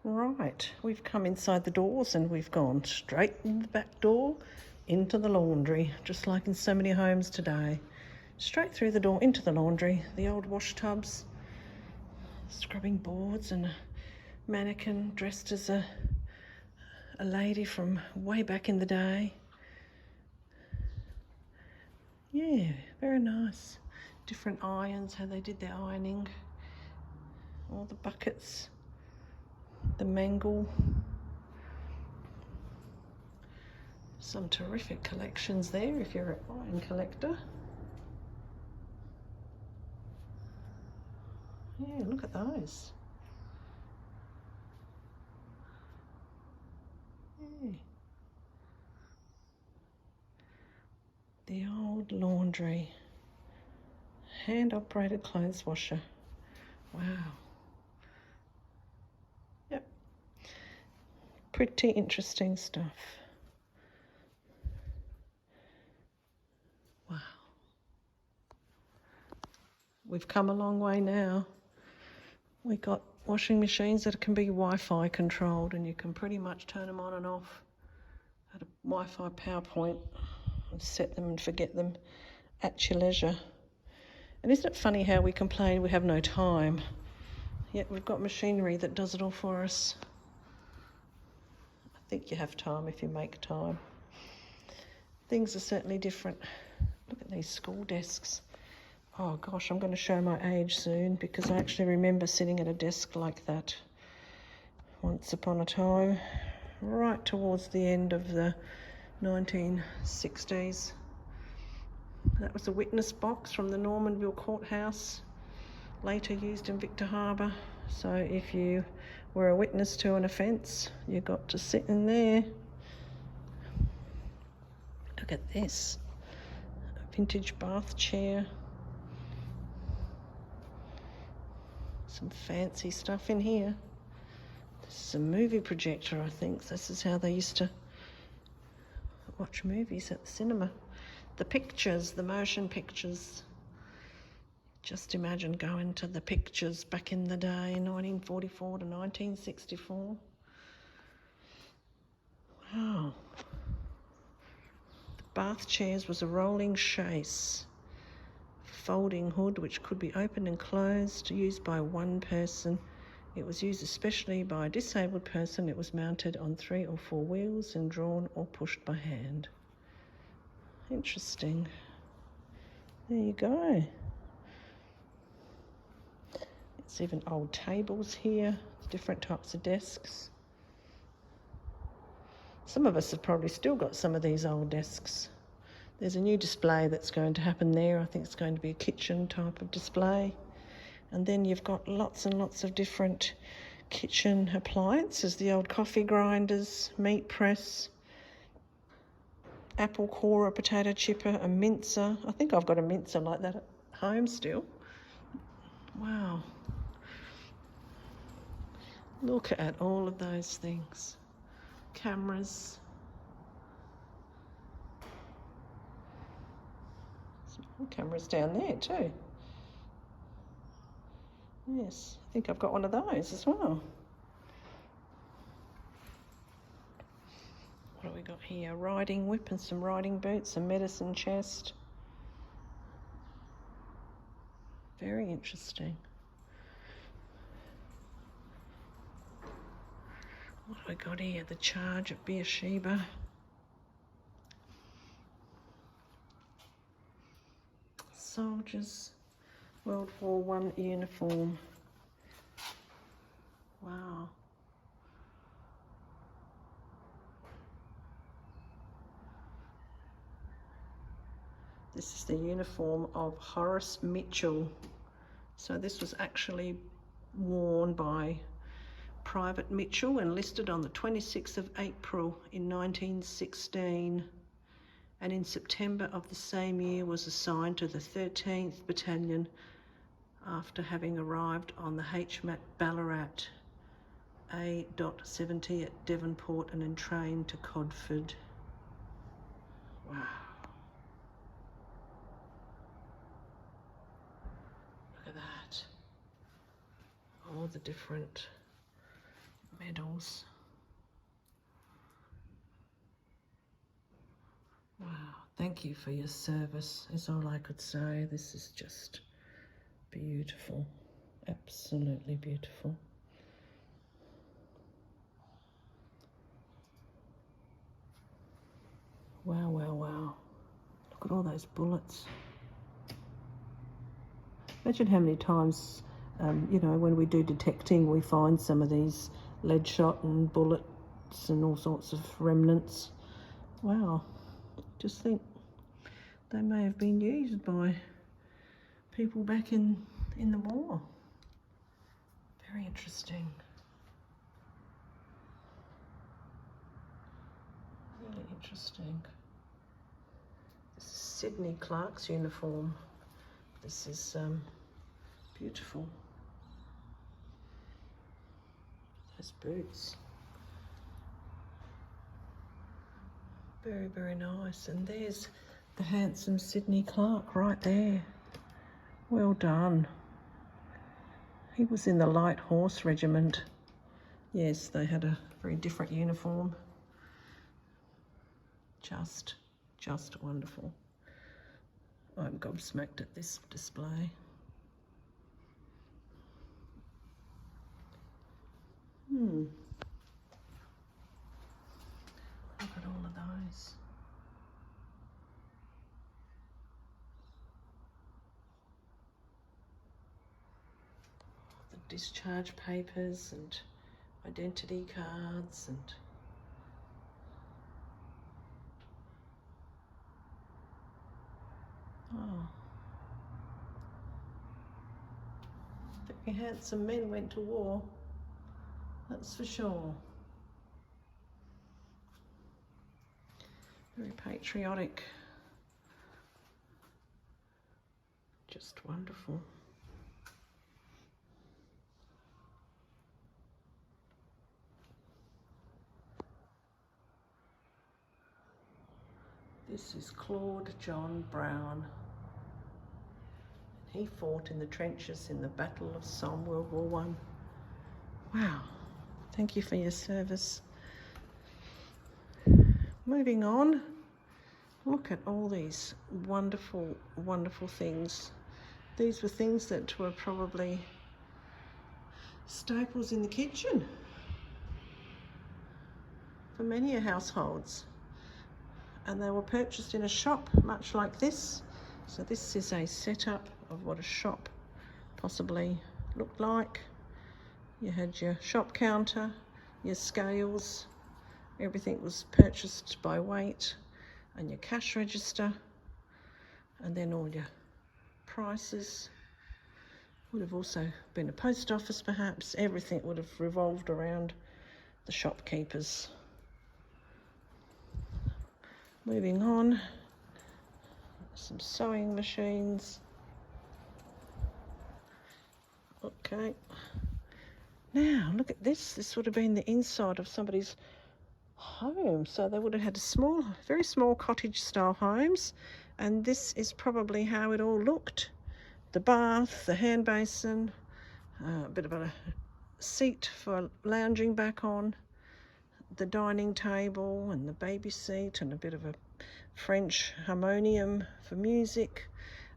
Right, we've come inside the doors and we've gone straight in the back door into the laundry, just like in so many homes today. Straight through the door into the laundry, the old wash tubs, scrubbing boards, and a mannequin dressed as a lady from way back in the day. Yeah, very nice. Different irons, how they did their ironing. All the buckets, the mangle. Some terrific collections there if you're an iron collector. Yeah, look at those. Yeah. The old laundry. Hand-operated clothes washer. Wow. Yep. Pretty interesting stuff. Wow. We've come a long way now. We got washing machines that can be Wi-Fi controlled, and you can pretty much turn them on and off at a Wi-Fi power point and set them and forget them at your leisure. And isn't it funny how we complain we have no time, yet we've got machinery that does it all for us. I think you have time if you make time. Things are certainly different. Look at these school desks. Oh gosh, I'm going to show my age soon because I actually remember sitting at a desk like that once upon a time, right towards the end of the 1960s. That was a witness box from the Normanville Courthouse, later used in Victor Harbor. So if you were a witness to an offence, you got to sit in there. Look at this, a vintage bath chair. Some fancy stuff in here. This is a movie projector, I think. This is how they used to watch movies at the cinema. The pictures, the motion pictures. Just imagine going to the pictures back in the day, 1944 to 1964. Wow. The bath chairs was a rolling chaise. Folding hood which could be opened and closed, used by one person. It was used especially by a disabled person. It was mounted on 3 or 4 wheels and drawn or pushed by hand. Interesting. There you go. It's even old tables here, different types of desks. Some of us have probably still got some of these old desks. There's a new display that's going to happen there. I think it's going to be a kitchen type of display. And then you've got lots and lots of different kitchen appliances, the old coffee grinders, meat press, apple corer, potato chipper, a mincer. I think I've got a mincer like that at home still. Wow. Look at all of those things. Cameras. Some cameras down there too. Yes, I think I've got one of those as well. What have we got here? A riding whip and some riding boots, a medicine chest. Very interesting. What have we got here? The charge at Beersheba. Soldiers, World War I uniform. Wow. This is the uniform of Horace Mitchell. So this was actually worn by Private Mitchell, enlisted on the 26th of April in 1916, and in September of the same year was assigned to the 13th Battalion after having arrived on the HMAT Ballarat A.70 at Devonport and entrained to Codford. Wow. Look at that. All the different medals. Wow, thank you for your service, is all I could say. This is just beautiful, absolutely beautiful. Wow, wow, wow. Look at all those bullets. Imagine how many times, you know, when we do detecting, we find some of these lead shot and bullets and all sorts of remnants. Wow, just think they may have been used by people back in the war. Very interesting. Really interesting. This is Sydney Clark's uniform. This is beautiful. Those boots. Very, very nice. And there's the handsome Sydney Clark right there. Well done. He was in the Light Horse Regiment. Yes, they had a very different uniform. Just wonderful. I'm gobsmacked at this display. Look at all of those. The discharge papers and identity cards and very handsome men went to war, that's for sure. Very patriotic. Just wonderful. This is Claude John Brown. He fought in the trenches in the Battle of Somme, World War I. Wow, thank you for your service. Moving on, look at all these wonderful, wonderful things. These were things that were probably staples in the kitchen for many households. And they were purchased in a shop much like this. So this is a setup of what a shop possibly looked like. You had your shop counter, your scales, everything was purchased by weight, and your cash register, and then all your prices. Would have also been a post office perhaps. Everything would have revolved around the shopkeepers. Moving on, some sewing machines. Okay. Now, look at this. This would have been the inside of somebody's home. So they would have had a small, very small cottage-style homes. And this is probably how it all looked. The bath, the hand basin, a bit of a seat for lounging back on, the dining table and the baby seat, and a bit of a French harmonium for music,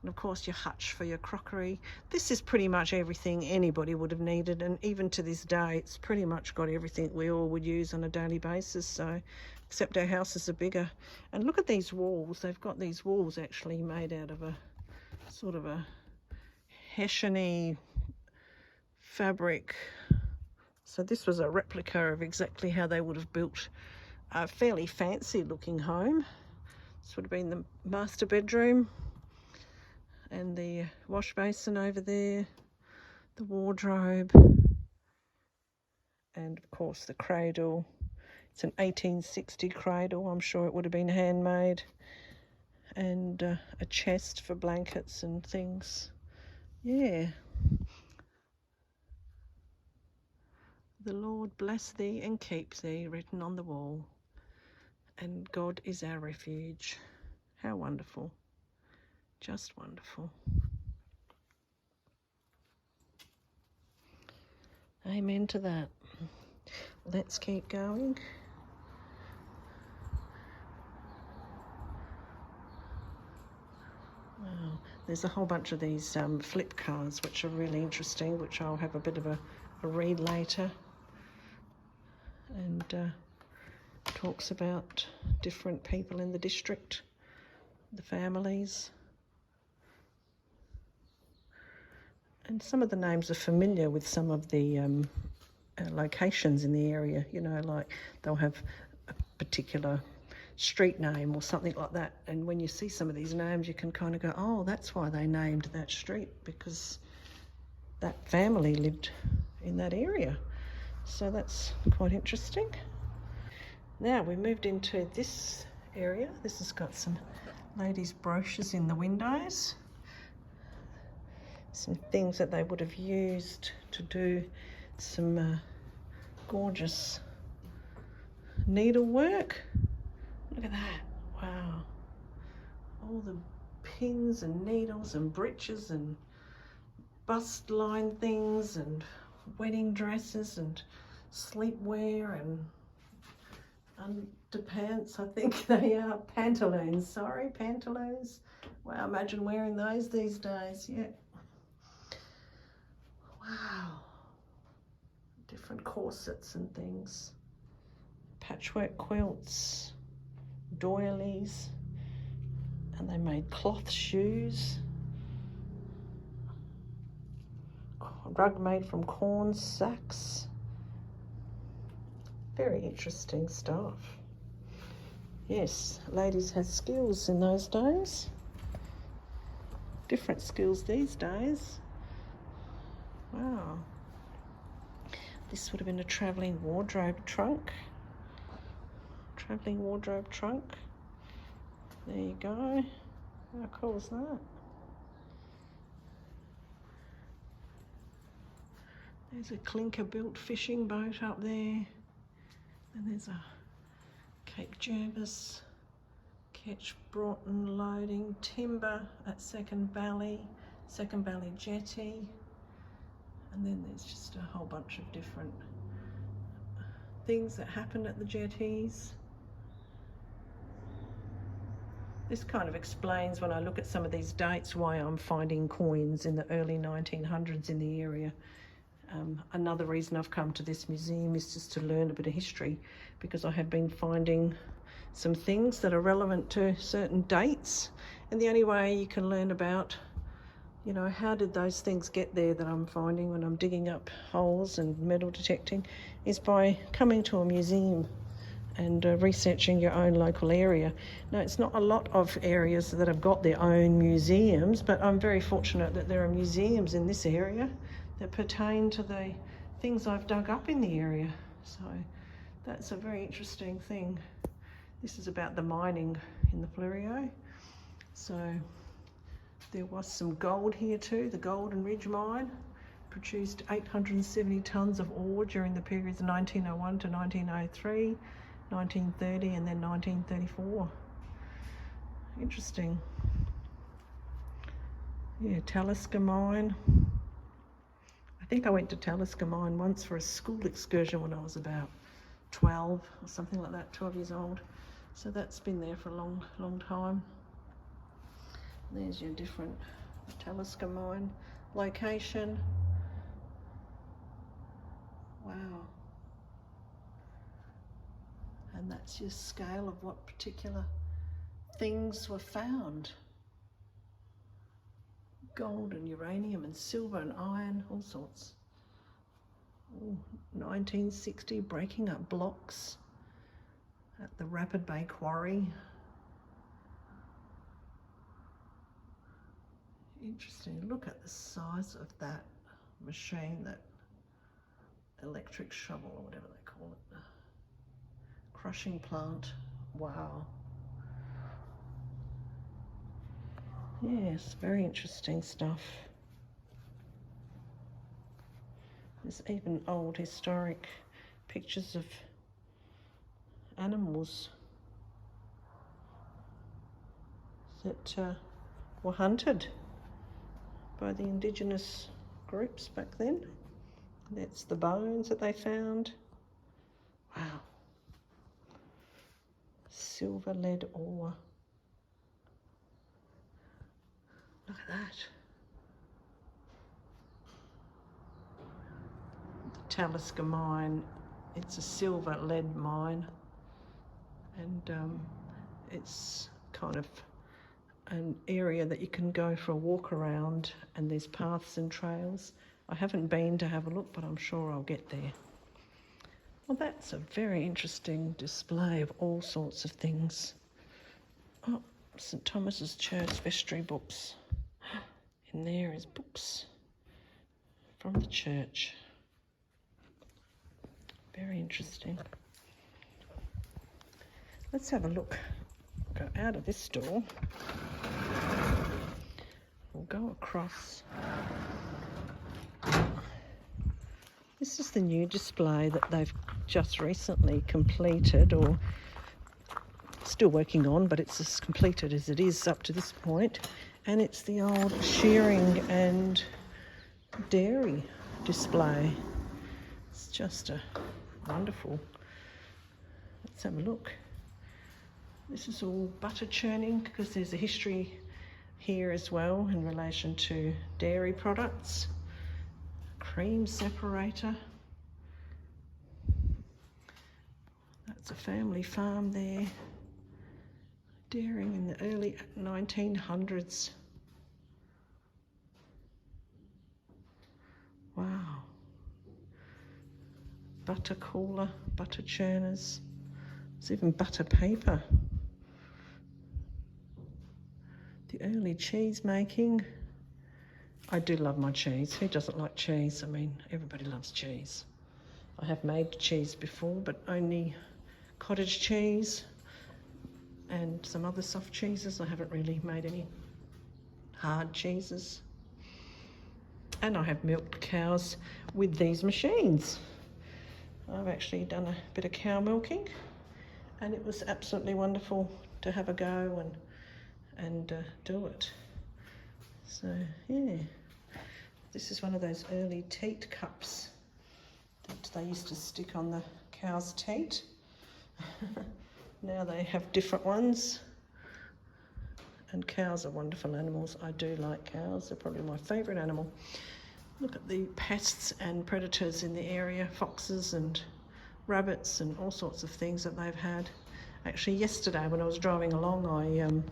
and of course your hutch for your crockery. This is pretty much everything anybody would have needed, and even to this day it's pretty much got everything we all would use on a daily basis, so except our houses are bigger. And look at these walls. They've got these walls actually made out of a sort of a Hessian-y fabric. So this was a replica of exactly how they would have built a fairly fancy looking home. This would have been the master bedroom, and the wash basin over there, the wardrobe, and of course the cradle. It's an 1860 cradle. I'm sure it would have been handmade, and a chest for blankets and things. Yeah. The Lord bless thee and keep thee, written on the wall, and God is our refuge. How wonderful. Just wonderful. Amen to that. let's keep going. Wow, there's a whole bunch of these flip cards which are really interesting, which I'll have a bit of a read later. And talks about different people in the district, the families. And some of the names are familiar with some of the locations in the area, you know, like they'll have a particular street name or something like that. And when you see some of these names, you can kind of go, oh, that's why they named that street, because that family lived in that area. So that's quite interesting. Now we moved into this area. This has got some ladies' brochures in the windows. Some things that they would have used to do some gorgeous needlework. Look at that, wow. All the pins and needles and breeches and bust line things and wedding dresses and sleepwear and underpants, I think they are, pantaloons, sorry, pantaloons. Wow, imagine wearing those these days, yeah. Wow, different corsets and things, patchwork quilts, doilies, and they made cloth shoes, a rug made from corn sacks. Very interesting stuff. Yes, ladies had skills in those days. Different skills these days. Wow. This would have been a travelling wardrobe trunk. Travelling wardrobe trunk. There you go. How cool is that? There's a clinker-built fishing boat up there. And there's a Cape Jervis, Ketch Broughton loading timber at Second Valley Jetty. And then there's just a whole bunch of different things that happened at the jetties. This kind of explains, when I look at some of these dates, why I'm finding coins in the early 1900s in the area. Another reason I've come to this museum is just to learn a bit of history, because I have been finding some things that are relevant to certain dates, and the only way you can learn about, you know, how did those things get there that I'm finding when I'm digging up holes and metal detecting, is by coming to a museum and researching your own local area. Now, it's not a lot of areas that have got their own museums, but I'm very fortunate that there are museums in this area that pertain to the things I've dug up in the area. So that's a very interesting thing. This is about the mining in the Fleurieu. So there was some gold here too. The Golden Ridge mine produced 870 tonnes of ore during the periods of 1901 to 1903, 1930 and then 1934. Interesting. Yeah, Talisker mine. I think I went to Talisker mine once for a school excursion when I was about 12 or something like that, 12 years old. So that's been there for a long, long time. There's your different Talisker mine location. Wow. And that's your scale of what particular things were found. Gold and uranium and silver and iron, all sorts. Ooh, 1960, breaking up blocks at the Rapid Bay Quarry. Interesting. Look at the size of that machine, that electric shovel or whatever they call it. Crushing plant. Wow. Yes, very interesting stuff. There's even old historic pictures of animals that were hunted by the indigenous groups back then. That's the bones that they found. Wow. Silver lead ore. Look at that. The Talisker mine, it's a silver lead mine, and it's kind of an area that you can go for a walk around, and there's paths and trails. I haven't been to have a look, but I'm sure I'll get there. Well, that's a very interesting display of all sorts of things. Oh, St Thomas's Church vestry books. In there is books from the church. Very interesting. Let's have a look. Go out of this door. We'll go across. This is the new display that they've just recently completed, or still working on, but it's as completed as it is up to this point. And it's the old shearing and dairy display. It's just a wonderful. Let's have a look. This is all butter churning, because there's a history here as well in relation to dairy products. Cream separator. That's a family farm there. Dairying in the early 1900s. Wow. Butter cooler, butter churners. There's even butter paper. The early cheese making. I do love my cheese. Who doesn't like cheese? I mean, everybody loves cheese. I have made cheese before, but only cottage cheese and some other soft cheeses. I haven't really made any hard cheeses. And I have milked cows with these machines. I've actually done a bit of cow milking, and it was absolutely wonderful to have a go and do it. So yeah, this is one of those early teat cups that they used to stick on the cow's teat. Now they have different ones, and cows are wonderful animals. I do like cows. They're probably my favourite animal. Look at the pests and predators in the area, foxes and rabbits and all sorts of things that they've had. Actually, yesterday when I was driving along, I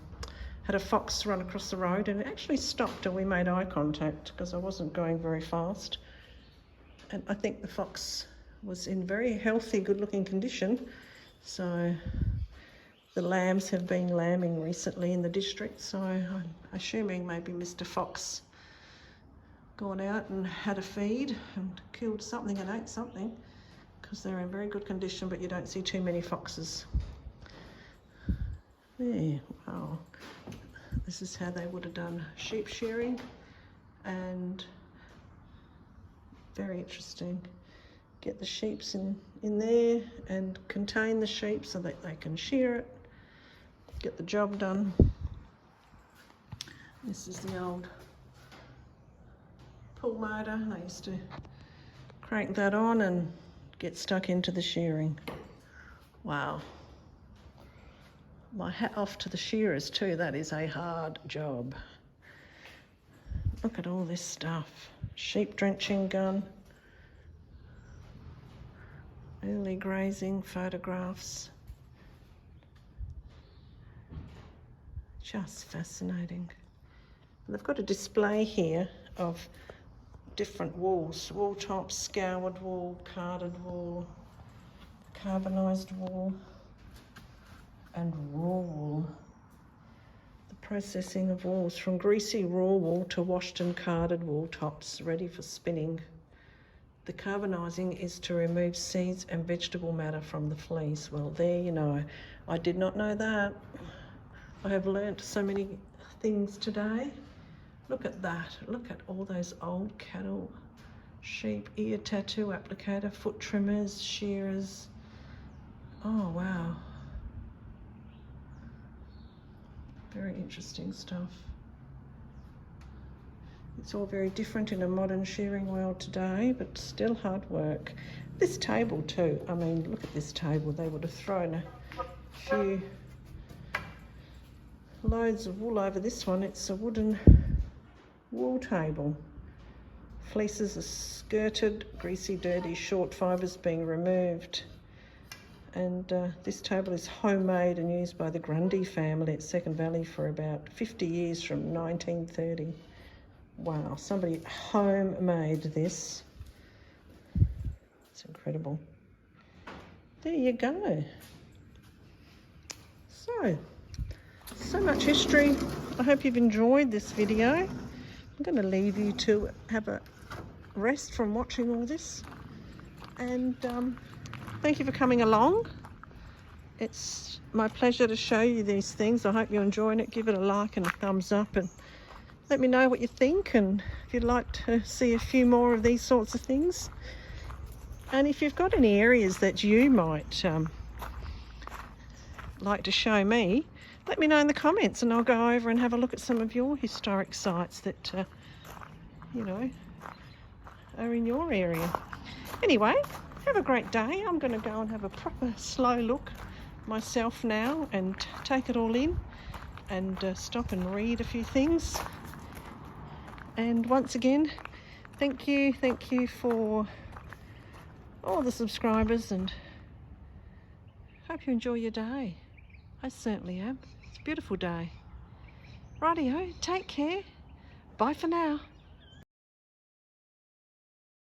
had a fox run across the road, and it actually stopped and we made eye contact because I wasn't going very fast. And I think the fox was in very healthy, good-looking condition. So the lambs have been lambing recently in the district, so I'm assuming maybe Mr. Fox gone out and had a feed and killed something and ate something, because they're in very good condition, but you don't see too many foxes. There, wow. This is how they would have done sheep shearing, and very interesting. Get the sheeps in there and contain the sheep so that they can shear it, get the job done. This is the old pull motor. They used to crank that on and get stuck into the shearing. Wow. My hat off to the shearers too. That is a hard job. Look at all this stuff. Sheep drenching gun. Early grazing photographs. Just fascinating. They've got a display here of different wools. Wool tops, scoured wool, carded wool, carbonised wool, and raw wool. The processing of wools, from greasy raw wool to washed and carded wool tops ready for spinning. The carbonising is to remove seeds and vegetable matter from the fleece. Well, there you know. I did not know that. I have learnt so many things today. Look at that. Look at all those old cattle, sheep, ear tattoo applicator, foot trimmers, shearers. Oh, wow. Very interesting stuff. It's all very different in a modern shearing world today, but still hard work. This table too, I mean, look at this table. They would have thrown a few loads of wool over this one. It's a wooden wool table. Fleeces are skirted, greasy, dirty, short fibres being removed. And this table is homemade and used by the Grundy family at Second Valley for about 50 years, from 1930. Wow, somebody homemade this. It's incredible. There you go. So much history. I hope you've enjoyed this video. I'm going to leave you to have a rest from watching all this. And thank you for coming along. It's my pleasure to show you these things. I hope you're enjoying it. Give it a like and a thumbs up, and let me know what you think, and if you'd like to see a few more of these sorts of things. And if you've got any areas that you might like to show me, let me know in the comments, and I'll go over and have a look at some of your historic sites that you know, are in your area. Anyway, have a great day. I'm going to go and have a proper slow look myself now and take it all in, and stop and read a few things. And once again, thank you for all the subscribers, and hope you enjoy your day. I certainly am. It's a beautiful day. Rightio, take care. Bye for now.